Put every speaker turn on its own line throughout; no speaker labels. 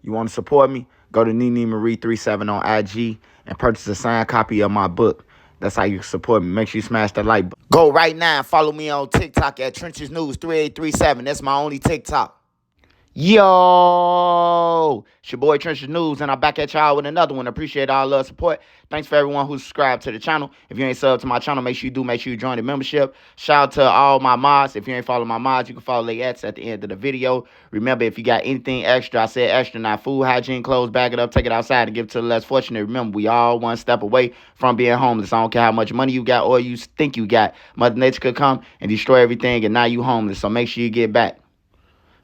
You want to support me? Go to Nene Marie 37 on IG and purchase a signed copy of my book. That's how you support me. Make sure you smash that like button. Go right now and follow me on TikTok at Trenches News 3837. That's my only TikTok. Yo, it's your boy Trenches News, and I'm back at y'all with another one. Appreciate all love support. Thanks for everyone who subscribed to the channel. If you ain't subbed to my channel, make sure you do. Make sure you join the membership. Shout out to all my mods. If you ain't follow my mods, you can follow their ads at the end of the video. Remember, if you got anything extra, I said extra, not food, hygiene, clothes, bag it up, take it outside, and give it to the less fortunate. Remember, we all one step away from being homeless. I don't care how much money you got or you think you got. Mother Nature could come and destroy everything, and now you homeless. So make sure you get back.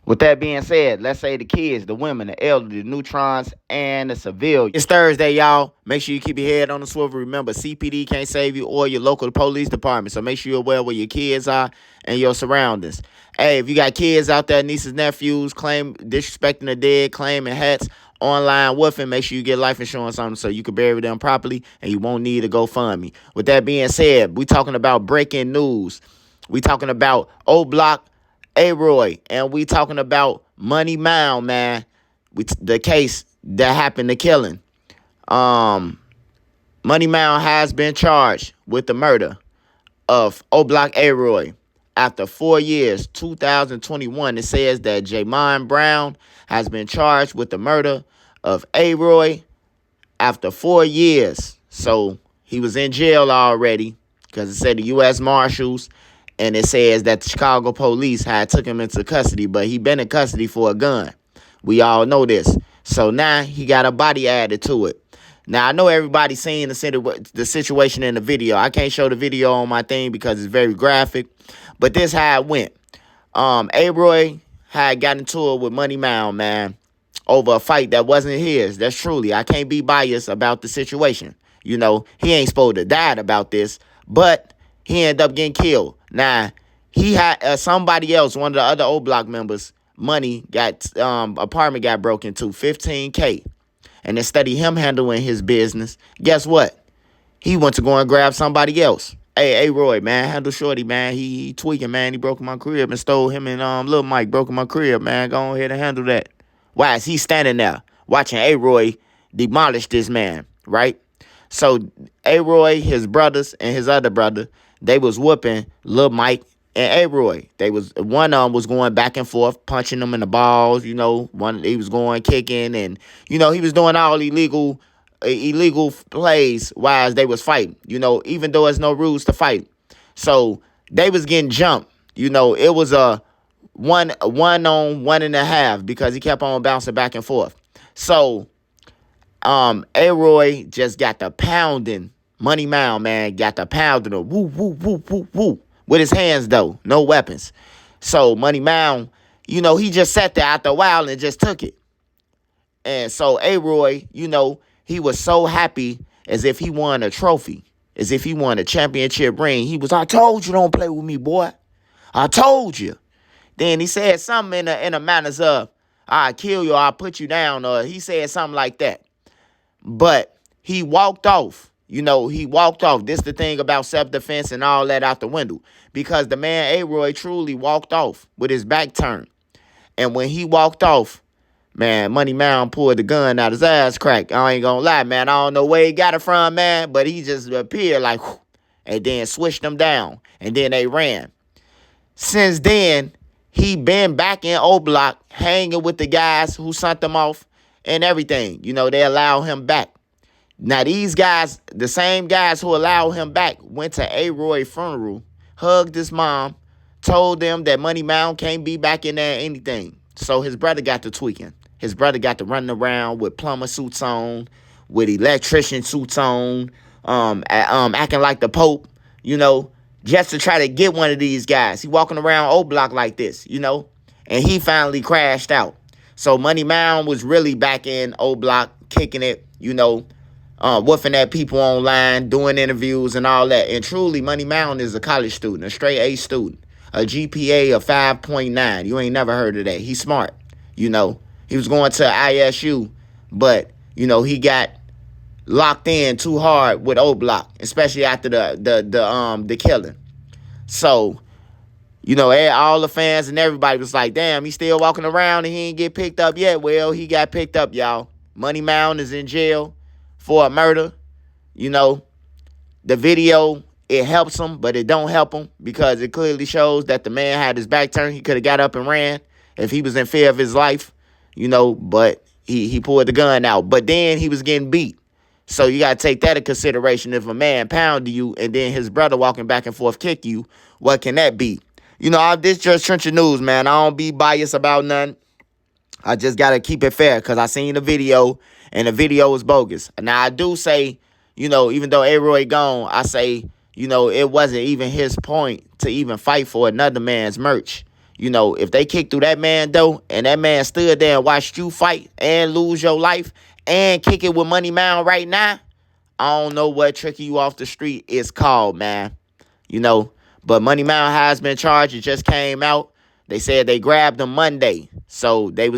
With that being said, let's say the kids, the women, the elderly, the neutrons, and the civilians. It's Thursday, y'all. Make sure you keep your head on the swivel. Remember, CPD can't save you or your local police department. So make sure you're aware where your kids are and your surroundings. Hey, if you got kids out there, nieces, nephews, disrespecting the dead, claiming hats, online woofing, make sure you get life insurance on them so you can bury them properly and you won't need a GoFundMe. With that being said, we talking about breaking news. We talking about Oblock, A-Roy, and we talking about Money Mound, man. The case that happened, the killing. Money Mound has been charged with the murder of Oblock A-Roy. After 4 years, 2021, it says that Jamon Brown has been charged with the murder of A-Roy after 4 years. So he was in jail already because it said the U.S. Marshals. And it says that the Chicago police had took him into custody, but he been in custody for a gun. We all know this. So now he got a body added to it. Now, I know everybody's seen the situation in the video. I can't show the video on my thing because it's very graphic. But this how it went. A-Roy had gotten into it with Money Mound, man, over a fight that wasn't his. That's truly. I can't be biased about the situation. You know, he ain't supposed to die about this, but he ended up getting killed. Now, he had somebody else, one of the other Oblock members, apartment got broken into, $15K. And instead of him handling his business, guess what? He went to go and grab somebody else. Hey, Roy, man, handle Shorty, man. He tweaking, man. He broke my crib and stole him and Lil Mike broke my crib, man. Go ahead and handle that. Why is he standing there watching A-Roy demolish this man, right? So A-Roy, his brothers, and his other brother, they was whooping Lil Mike and A-Roy. One of them was going back and forth, punching them in the balls, you know. He was going kicking, and you know, he was doing all illegal plays while they was fighting. You know, even though there's no rules to fight. So they was getting jumped. You know, it was a one on 1.5 because he kept on bouncing back and forth. So A-Roy just got the pounding. Money Mound, man, got the pounding of woo, woo, woo, woo, woo. With his hands, though. No weapons. So Money Mound, you know, he just sat there after a while and just took it. And so A-Roy, you know, he was so happy as if he won a trophy. As if he won a championship ring. I told you don't play with me, boy. I told you. Then he said something in the manners of, I'll kill you or I'll put you down. Or he said something like that. But he walked off. You know, he walked off. This is the thing about self-defense and all that out the window. Because the man A-Roy truly walked off with his back turned. And when he walked off, man, Money Mound pulled the gun out his ass crack. I ain't gonna lie, man. I don't know where he got it from, man. But he just appeared like, whew, and then switched them down. And then they ran. Since then, he been back in Oblock, hanging with the guys who sent them off and everything. You know, they allow him back. Now, these guys, the same guys who allowed him back, went to A-Roy funeral, hugged his mom, told them that Money Mound can't be back in there or anything. So his brother got to tweaking. His brother got to running around with plumber suits on, with electrician suits on, acting like the Pope, you know, just to try to get one of these guys. He walking around Oblock like this, you know, and he finally crashed out. So Money Mound was really back in Oblock, kicking it, you know, woofing at people online, doing interviews and all that. And truly, Money Mound is a college student, a straight A student, a GPA of 5.9. You ain't never heard of that. He's smart, you know. He was going to ISU, but, you know, he got locked in too hard with Oblock, especially after the killing. So, All the fans and everybody was like, damn, he's still walking around and he ain't get picked up yet. Well, he got picked up, y'all. Money Mound is in jail for a murder. The video, it helps him, but it don't help him because it clearly shows that the man had his back turned. He could have got up and ran if he was in fear of his life, but he pulled the gun out. But then he was getting beat. So you got to take that into consideration. If a man pounded you and then his brother walking back and forth kick you, what can that be? This just Trencher News, man. I don't be biased about nothing. I just got to keep it fair because I seen the video and the video was bogus. Now, I do say, even though A-Roy gone, I say, it wasn't even his point to even fight for another man's merch. If they kicked through that man, though, and that man stood there and watched you fight and lose your life and kick it with Money Mound right now, I don't know what tricking you off the street is called, man. But Money Mound has been charged. It just came out. They said they grabbed him Monday. So they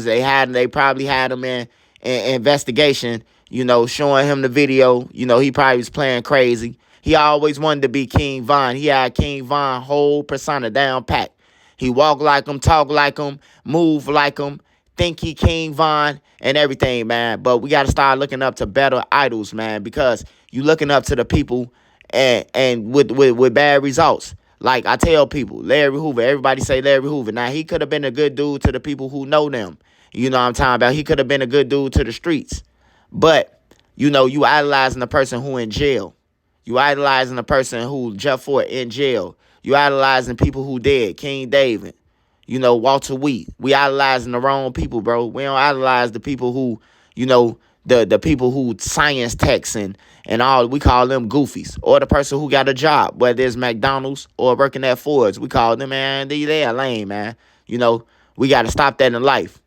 probably had him in investigation, showing him the video. He probably was playing crazy. He always wanted to be King Von. He had King Von whole persona down pat. He walk like him, talk like him, move like him, think he King Von and everything, man. But we got to start looking up to better idols, man, because you looking up to the people and with bad results. Like I tell people, Larry Hoover, everybody say Larry Hoover. Now, he could have been a good dude to the people who know them. You know what I'm talking about? He could have been a good dude to the streets. But, you idolizing the person who in jail. You idolizing the person who Jeff Ford in jail. You idolizing people who dead. King David. Walter Wheat. We idolizing the wrong people, bro. We don't idolize the people who, the people who science techs and all, we call them goofies. Or the person who got a job, whether it's McDonald's or working at Ford's. We call them, man, they're lame, man. We got to stop that in life.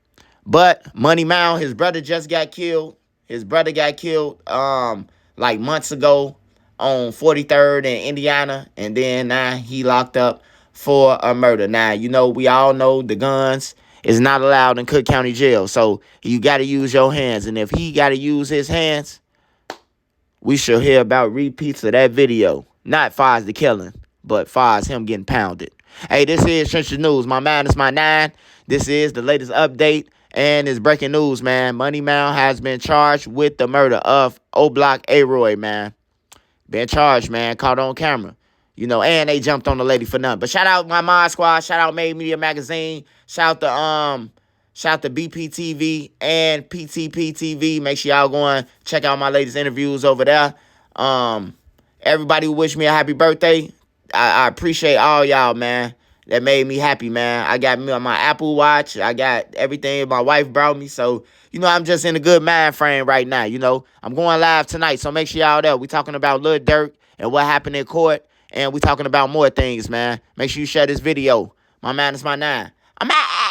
But Money Mound, his brother just got killed. His brother got killed like months ago on 43rd in Indiana. And then now he locked up for a murder. Now, we all know the guns is not allowed in Cook County Jail. So you got to use your hands. And if he got to use his hands, we shall hear about repeats of that video. Not far as the killing, but far as him getting pounded. Hey, this is Trencher News. My man is my 9. This is the latest update. And it's breaking news, man. Money Mound has been charged with the murder of Oblock A-Roy, man. Been charged, man. Caught on camera. And they jumped on the lady for nothing. But shout out my Mod Squad. Shout out Made Media Magazine. Shout out to BPTV and PTP-TV. Make sure y'all go and check out my latest interviews over there. Everybody who wished me a happy birthday, I appreciate all y'all, man. That made me happy, man. I got me on my Apple Watch. I got everything my wife brought me. So, I'm just in a good mind frame right now. I'm going live tonight. So make sure y'all there. We talking about Lil Durk and what happened in court. And we talking about more things, man. Make sure you share this video. My man is my 9. I'm out.